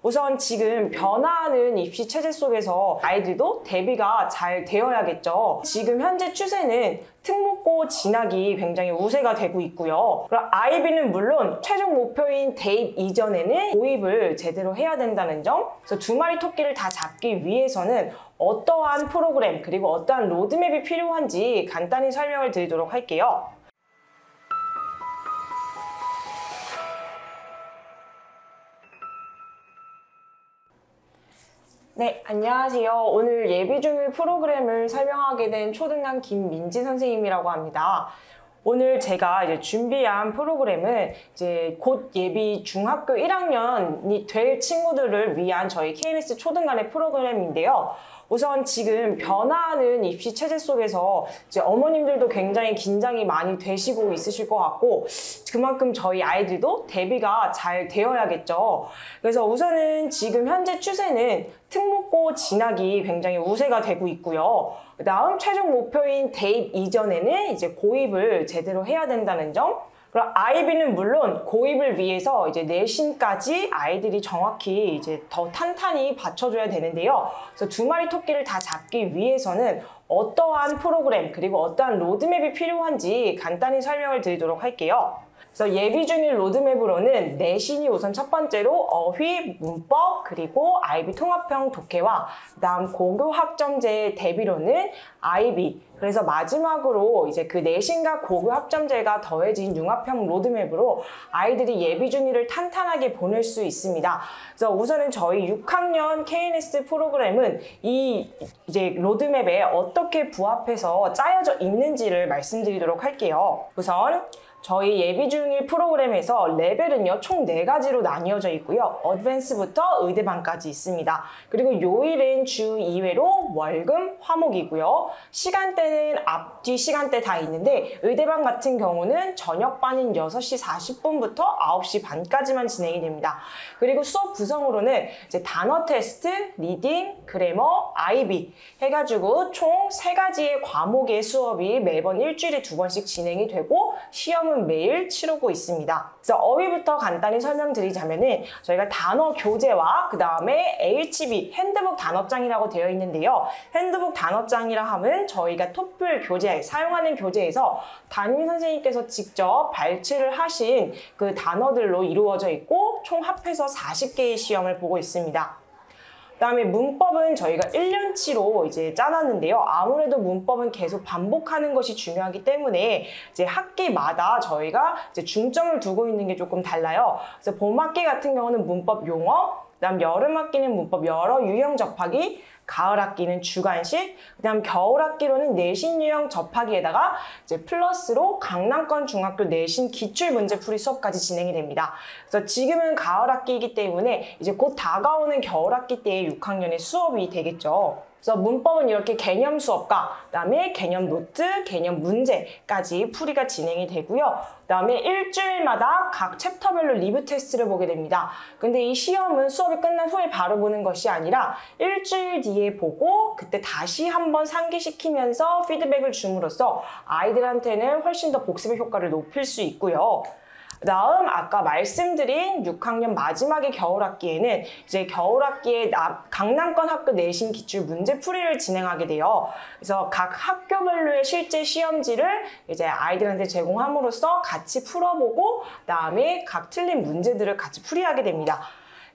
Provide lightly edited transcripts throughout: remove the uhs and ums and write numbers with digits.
우선 지금 변화하는 입시 체제 속에서 아이들도 대비가 잘 되어야겠죠. 지금 현재 추세는 특목고 진학이 굉장히 우세가 되고 있고요. 그럼 아이비는 물론 최종 목표인 대입 이전에는 고입을 제대로 해야 된다는 점. 그래서 두 마리 토끼를 다 잡기 위해서는 어떠한 프로그램 그리고 어떠한 로드맵이 필요한지 간단히 설명을 드리도록 할게요. 네, 안녕하세요. 오늘 예비 중일 프로그램을 설명하게 된 초등학 김민지 선생님이라고 합니다. 오늘 제가 이제 준비한 프로그램은 이제 곧 예비 중학교 1학년이 될 친구들을 위한 저희 KNS 초등간의 프로그램인데요. 우선 지금 변화하는 입시 체제 속에서 이제 어머님들도 굉장히 긴장이 많이 되시고 있으실 것 같고 그만큼 저희 아이들도 대비가 잘 되어야겠죠. 그래서 우선은 지금 현재 추세는 특목고 진학이 굉장히 우세가 되고 있고요. 그다음 최종 목표인 대입 이전에는 이제 고입을 제대로 해야 된다는 점. 그럼 아이비는 물론 고입을 위해서 이제 내신까지 아이들이 정확히 이제 더 탄탄히 받쳐줘야 되는데요. 그래서 두 마리 토끼를 다 잡기 위해서는 어떠한 프로그램 그리고 어떠한 로드맵이 필요한지 간단히 설명을 드리도록 할게요. 그래서 예비 중일 로드맵으로는 내신이 우선 첫 번째로 어휘, 문법, 그리고 아이비 통합형 독해와 그다음 고교 학점제 대비로는 아이비. 그래서 마지막으로 이제 그 내신과 고교 학점제가 더해진 융합형 로드맵으로 아이들이 예비 중일을 탄탄하게 보낼 수 있습니다. 그래서 우선은 저희 6학년 KNS 프로그램은 이 이제 로드맵에 어떻게 부합해서 짜여져 있는지를 말씀드리도록 할게요. 우선 저희 예비 중일 프로그램에서 레벨은요 총 4가지로 나뉘어져 있고요. 어드밴스부터 의대반까지 있습니다. 그리고 요일은 주 2회로 월금, 화목이고요. 시간대는 앞뒤 시간대 다 있는데 의대반 같은 경우는 저녁반인 6시 40분부터 9시 반까지만 진행이 됩니다. 그리고 수업 구성으로는 이제 단어 테스트, 리딩, 그래머, 아이비 해가지고 총 3가지의 과목의 수업이 매번 일주일에 2번씩 진행이 되고 시험은 매일 치르고 있습니다. 그래서 어휘부터 간단히 설명드리자면은 저희가 단어 교재와 그 다음에 HB 핸드북 단어장이라고 되어 있는데요. 핸드북 단어장이라 하면 저희가 토플 교재 사용하는 교재에서 담임 선생님께서 직접 발췌를 하신 그 단어들로 이루어져 있고 총 합해서 40개의 시험을 보고 있습니다. 그다음에 문법은 저희가 1년치로 이제 짜놨는데요. 아무래도 문법은 계속 반복하는 것이 중요하기 때문에 이제 학기마다 저희가 이제 중점을 두고 있는 게 조금 달라요. 그래서 봄학기 같은 경우는 문법 용어, 그다음 여름학기는 문법 여러 유형 접하기, 가을학기는 주관식, 그다음 겨울학기로는 내신 유형 접하기에다가 이제 플러스로 강남권 중학교 내신 기출문제풀이 수업까지 진행이 됩니다. 그래서 지금은 가을학기이기 때문에 이제 곧 다가오는 겨울학기 때의 6학년의 수업이 되겠죠. 그래서 문법은 이렇게 개념 수업과 그다음에 개념 노트, 개념 문제까지 풀이가 진행이 되고요. 그다음에 일주일마다 각 챕터별로 리뷰 테스트를 보게 됩니다. 근데 이 시험은 수업이 끝난 후에 바로 보는 것이 아니라 일주일 뒤에 보고 그때 다시 한번 상기시키면서 피드백을 줌으로써 아이들한테는 훨씬 더 복습의 효과를 높일 수 있고요. 다음 아까 말씀드린 6학년 마지막의 겨울학기에는 이제 겨울학기에 강남권 학교 내신 기출 문제풀이를 진행하게 돼요. 그래서 각 학교별로의 실제 시험지를 이제 아이들한테 제공함으로써 같이 풀어보고 그다음에 각 틀린 문제들을 같이 풀이하게 됩니다.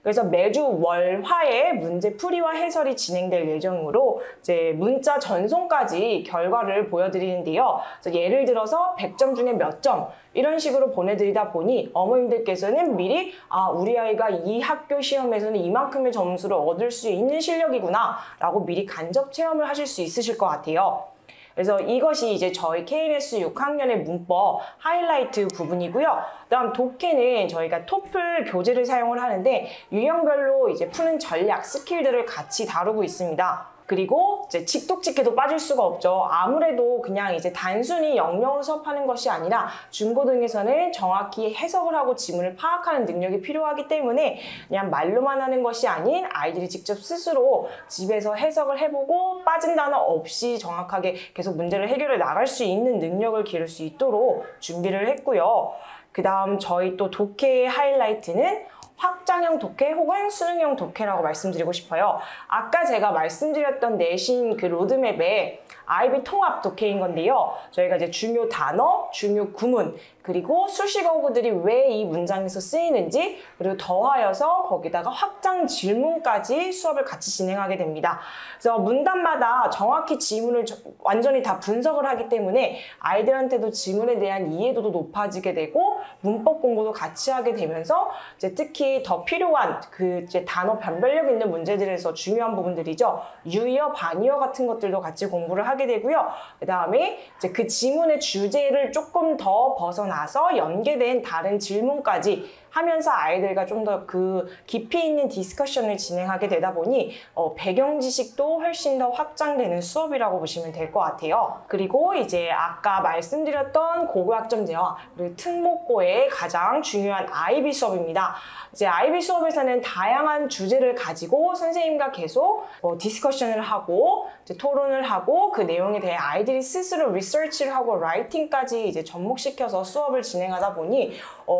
그래서 매주 월, 화에 문제 풀이와 해설이 진행될 예정으로 이제 문자 전송까지 결과를 보여드리는데요. 그래서 예를 들어서 100점 중에 몇 점 이런 식으로 보내드리다 보니 어머님들께서는 미리 우리 아이가 이 학교 시험에서는 이만큼의 점수를 얻을 수 있는 실력이구나 라고 미리 간접 체험을 하실 수 있으실 것 같아요. 그래서 이것이 이제 저희 KNS 6학년의 문법 하이라이트 부분이고요. 그다음 독해는 저희가 토플 교재를 사용을 하는데 유형별로 이제 푸는 전략, 스킬들을 같이 다루고 있습니다. 그리고 이제 직독직해도 빠질 수가 없죠. 아무래도 그냥 이제 단순히 영영으로 수업하는 것이 아니라 중고등에서는 정확히 해석을 하고 지문을 파악하는 능력이 필요하기 때문에 그냥 말로만 하는 것이 아닌 아이들이 직접 스스로 집에서 해석을 해보고 빠진 단어 없이 정확하게 계속 문제를 해결해 나갈 수 있는 능력을 기를 수 있도록 준비를 했고요. 그 다음 저희 또 독해의 하이라이트는 확장형 독해 혹은 수능형 독해라고 말씀드리고 싶어요. 아까 제가 말씀드렸던 내신 그 로드맵에 IB 통합 독해인 건데요. 저희가 이제 중요 단어, 중요 구문, 그리고 수식어구들이 왜 이 문장에서 쓰이는지, 그리고 더하여서 거기다가 확장 질문까지 수업을 같이 진행하게 됩니다. 그래서 문단마다 정확히 지문을 완전히 다 분석을 하기 때문에 아이들한테도 지문에 대한 이해도도 높아지게 되고 문법 공부도 같이 하게 되면서 이제 특히 더 필요한 그 이제 단어 변별력 있는 문제들에서 중요한 부분들이죠. 유의어, 반의어 같은 것들도 같이 공부를 하게 되고요. 그 다음에 이제 그 지문의 주제를 조금 더 벗어나서 연계된 다른 질문까지 하면서 아이들과 좀 더 그 깊이 있는 디스커션을 진행하게 되다 보니 배경 지식도 훨씬 더 확장되는 수업이라고 보시면 될 것 같아요. 그리고 이제 아까 말씀드렸던 고교학점 제화 그리고 특목고의 가장 중요한 IB 수업입니다. 이제 IB 수업에서는 다양한 주제를 가지고 선생님과 계속 디스커션을 하고 이제 토론을 하고 그 내용에 대해 아이들이 스스로 리서치를 하고 라이팅까지 이제 접목시켜서 수업을 진행하다 보니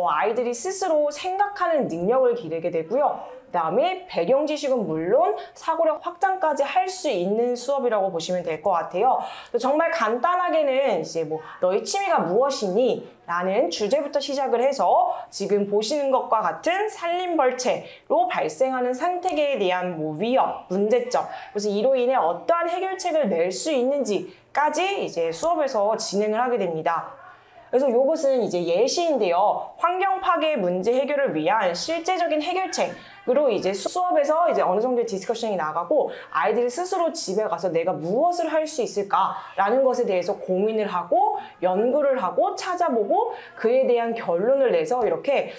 아이들이 스스로 생각하는 능력을 기르게 되고요. 그 다음에 배경 지식은 물론 사고력 확장까지 할 수 있는 수업이라고 보시면 될 것 같아요. 정말 간단하게는 이제 뭐 너의 취미가 무엇이니? 라는 주제부터 시작을 해서 지금 보시는 것과 같은 산림벌채로 발생하는 생태계에 대한 뭐 위협, 문제점, 그래서 이로 인해 어떠한 해결책을 낼 수 있는지까지 이제 수업에서 진행을 하게 됩니다. 그래서 이것은 이제 예시인데요. 환경 파괴 문제 해결을 위한 실제적인 해결책으로 이제 수업에서 이제 어느 정도의 디스커션이 나가고 아이들이 스스로 집에 가서 내가 무엇을 할 수 있을까라는 것에 대해서 고민을 하고 연구를 하고 찾아보고 그에 대한 결론을 내서 이렇게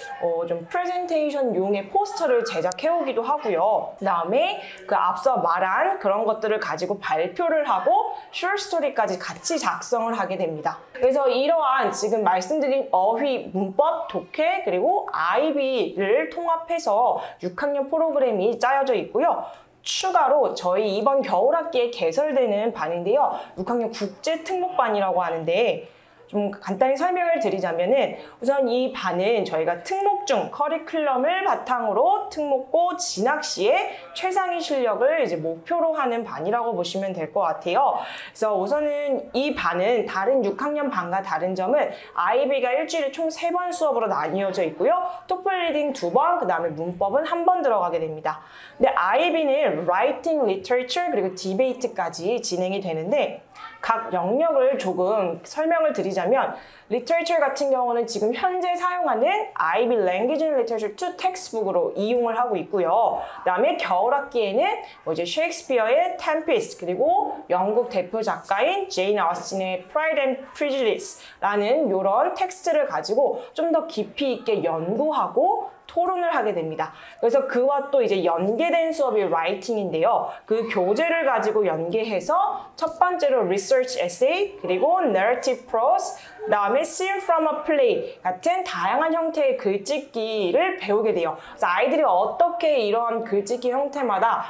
좀 프레젠테이션용의 포스터를 제작해오기도 하고요. 그 다음에 그 앞서 말한 그런 것들을 가지고 발표를 하고 숏스토리까지 같이 작성을 하게 됩니다. 그래서 이러한 지금 말씀드린 어휘, 문법, 독해, 그리고 IB를 통합해서 6학년 프로그램이 짜여져 있고요. 추가로 저희 이번 겨울학기에 개설되는 반인데요. 6학년 국제특목반이라고 하는데 좀 간단히 설명을 드리자면은 우선 이 반은 저희가 특목중 커리큘럼을 바탕으로 특목고 진학 시에 최상위 실력을 이제 목표로 하는 반이라고 보시면 될 것 같아요. 그래서 우선은 이 반은 다른 6학년 반과 다른 점은 IB가 일주일에 총 3번 수업으로 나뉘어져 있고요. 토플 리딩 2번, 그 다음에 문법은 1번 들어가게 됩니다. 근데 IB는 Writing, Literature, 그리고 Debate까지 진행이 되는데 각 영역을 조금 설명을 드리자면 Literature 같은 경우는 지금 현재 사용하는 IB Language and Literature 2 텍스트북으로 이용을 하고 있고요. 그 다음에 겨울학기에는 이제 셰익스피어의 Tempest 그리고 영국 대표 작가인 제인 어스틴의 Pride and Prejudice라는 이런 텍스트를 가지고 좀 더 깊이 있게 연구하고 토론을 하게 됩니다. 그래서 그와 또 이제 연계된 수업이 라이팅인데요. 그 교재를 가지고 연계해서 첫 번째로 Research Essay, 그리고 Narrative Prose, 그다음에 Scene from a Play 같은 다양한 형태의 글짓기를 배우게 돼요. 그래서 아이들이 어떻게 이런 글짓기 형태마다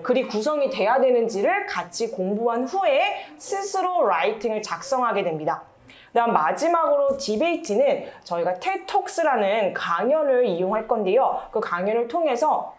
글이 구성이 돼야 되는지를 같이 공부한 후에 스스로 라이팅을 작성하게 됩니다. 그다음 마지막으로 디베이트는 저희가 TED톡스라는 강연을 이용할 건데요. 그 강연을 통해서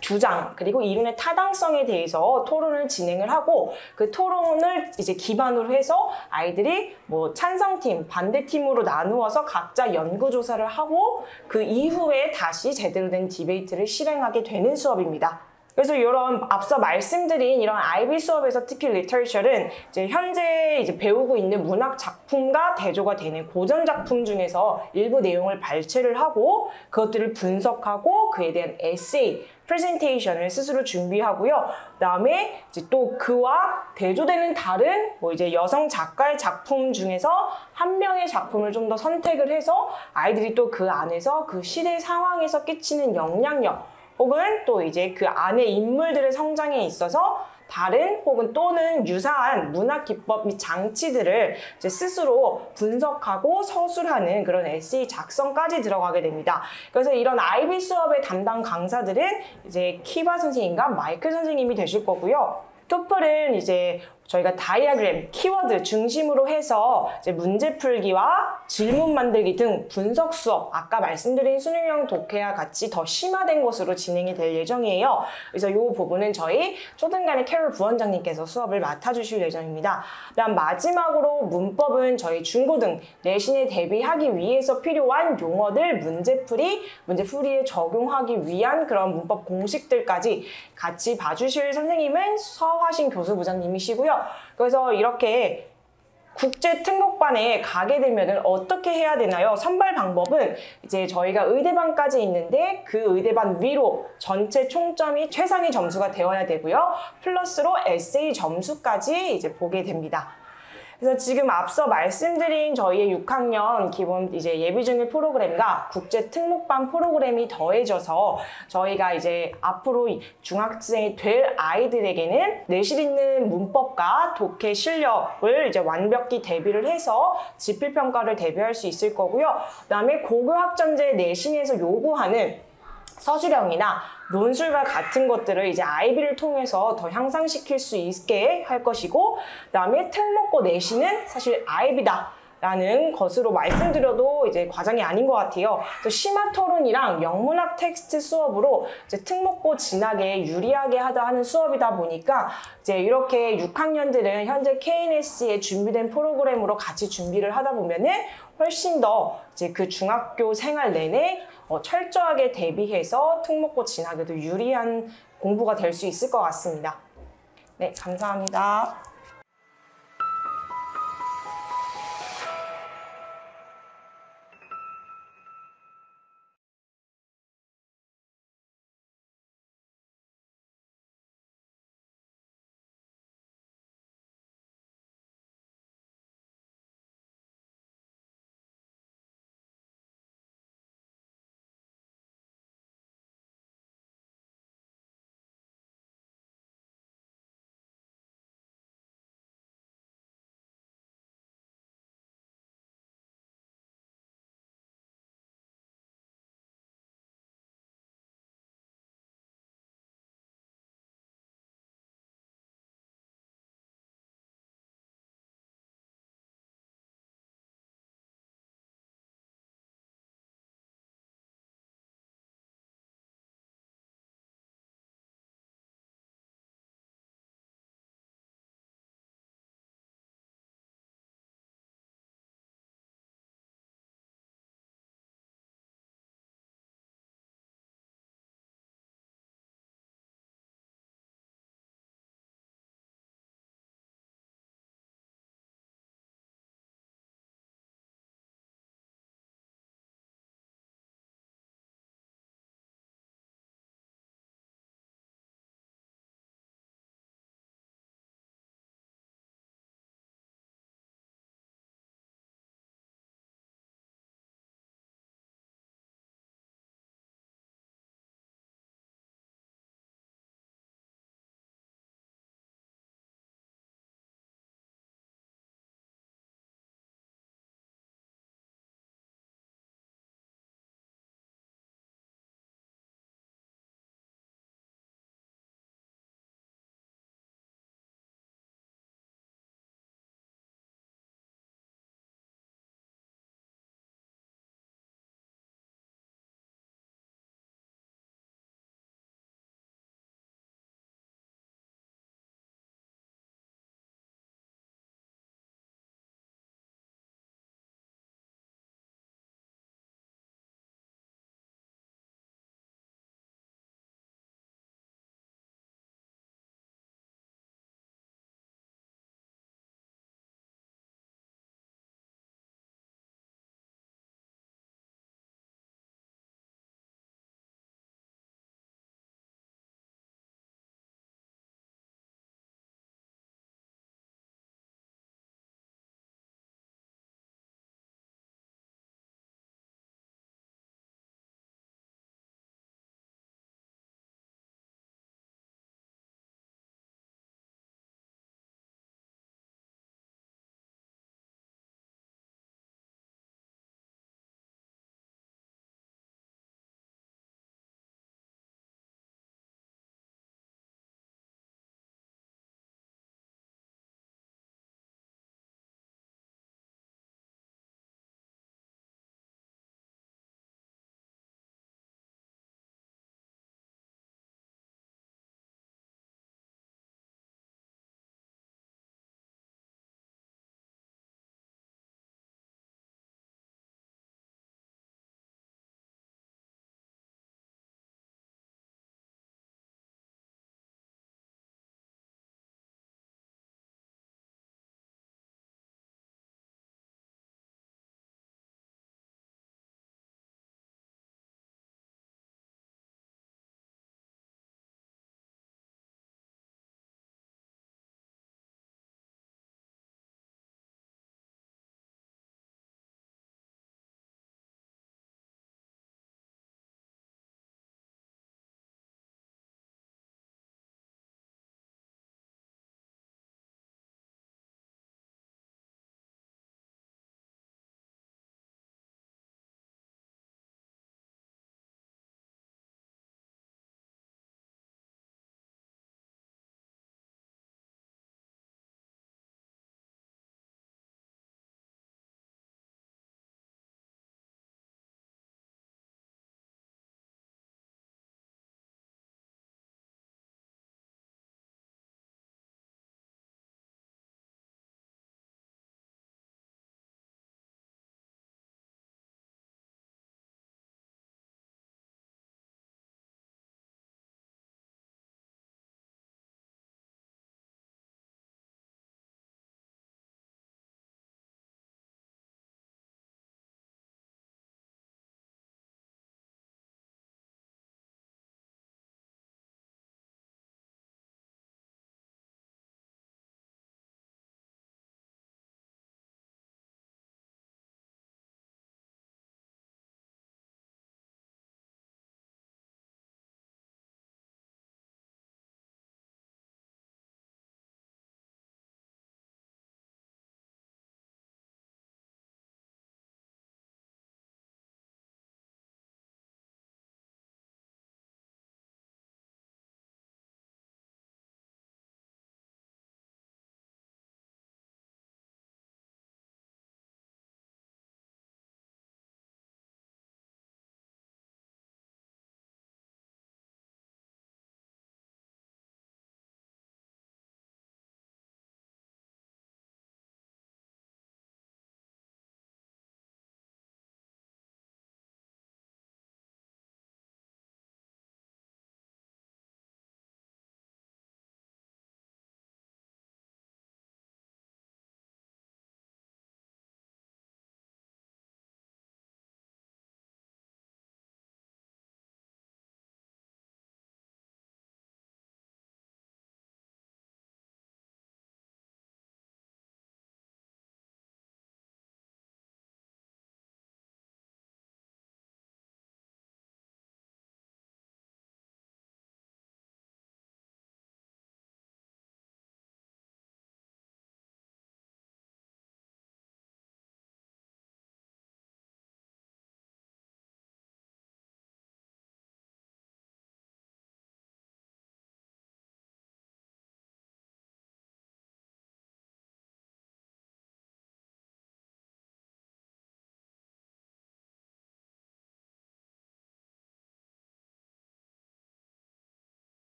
주장 그리고 이론의 타당성에 대해서 토론을 진행을 하고 그 토론을 이제 기반으로 해서 아이들이 뭐 찬성팀, 반대팀으로 나누어서 각자 연구조사를 하고 그 이후에 다시 제대로 된 디베이트를 실행하게 되는 수업입니다. 그래서 이런 앞서 말씀드린 이런 IB 수업에서 특히 리터처는 이제 현재 이제 배우고 있는 문학 작품과 대조가 되는 고전 작품 중에서 일부 내용을 발췌를 하고 그것들을 분석하고 그에 대한 에세이, 프레젠테이션을 스스로 준비하고요. 그다음에 이제 또 그와 대조되는 다른 뭐 이제 여성 작가의 작품 중에서 한 명의 작품을 좀 더 선택을 해서 아이들이 또 그 안에서 그 시대 상황에서 끼치는 영향력 혹은 또 이제 그 안에 인물들의 성장에 있어서 다른 혹은 또는 유사한 문학 기법 및 장치들을 이제 스스로 분석하고 서술하는 그런 에세이 작성까지 들어가게 됩니다. 그래서 이런 IB 수업의 담당 강사들은 이제 키바 선생님과 마이클 선생님이 되실 거고요. 토플은 이제 저희가 다이아그램, 키워드 중심으로 해서 이제 문제 풀기와 질문 만들기 등 분석 수업, 아까 말씀드린 수능형 독해와 같이 더 심화된 것으로 진행이 될 예정이에요. 그래서 이 부분은 저희 초등간의 캐롤 부원장님께서 수업을 맡아주실 예정입니다. 그다음 마지막으로 문법은 저희 중고등 내신에 대비하기 위해서 필요한 용어들 문제풀이에 적용하기 위한 그런 문법 공식들까지 같이 봐주실 선생님은 서화신 교수부장님이시고요. 그래서 이렇게 국제 특목반에 가게 되면은 어떻게 해야 되나요? 선발 방법은 이제 저희가 의대반까지 있는데 그 의대반 위로 전체 총점이 최상위 점수가 되어야 되고요. 플러스로 에세이 점수까지 이제 보게 됩니다. 그래서 지금 앞서 말씀드린 저희의 6학년 기본 이제 예비중일 프로그램과 국제 특목반 프로그램이 더해져서 저희가 이제 앞으로 중학생이 될 아이들에게는 내실 있는 문법과 독해 실력을 이제 완벽히 대비를 해서 지필평가를 대비할 수 있을 거고요. 그다음에 고교학점제 내신에서 요구하는 서술형이나 논술과 같은 것들을 이제 IB를 통해서 더 향상시킬 수 있게 할 것이고, 그다음에 특목고 내신은 사실 IB다 라는 것으로 말씀드려도 이제 과장이 아닌 것 같아요. 그래서 심화 토론이랑 영문학 텍스트 수업으로 이제 특목고 진학에 유리하게 하는 수업이다 보니까 이제 이렇게 6학년들은 현재 KNS에 준비된 프로그램으로 같이 준비를 하다 보면은 훨씬 더 이제 그 중학교 생활 내내 철저하게 대비해서 특목고 진학에도 유리한 공부가 될 수 있을 것 같습니다. 네, 감사합니다.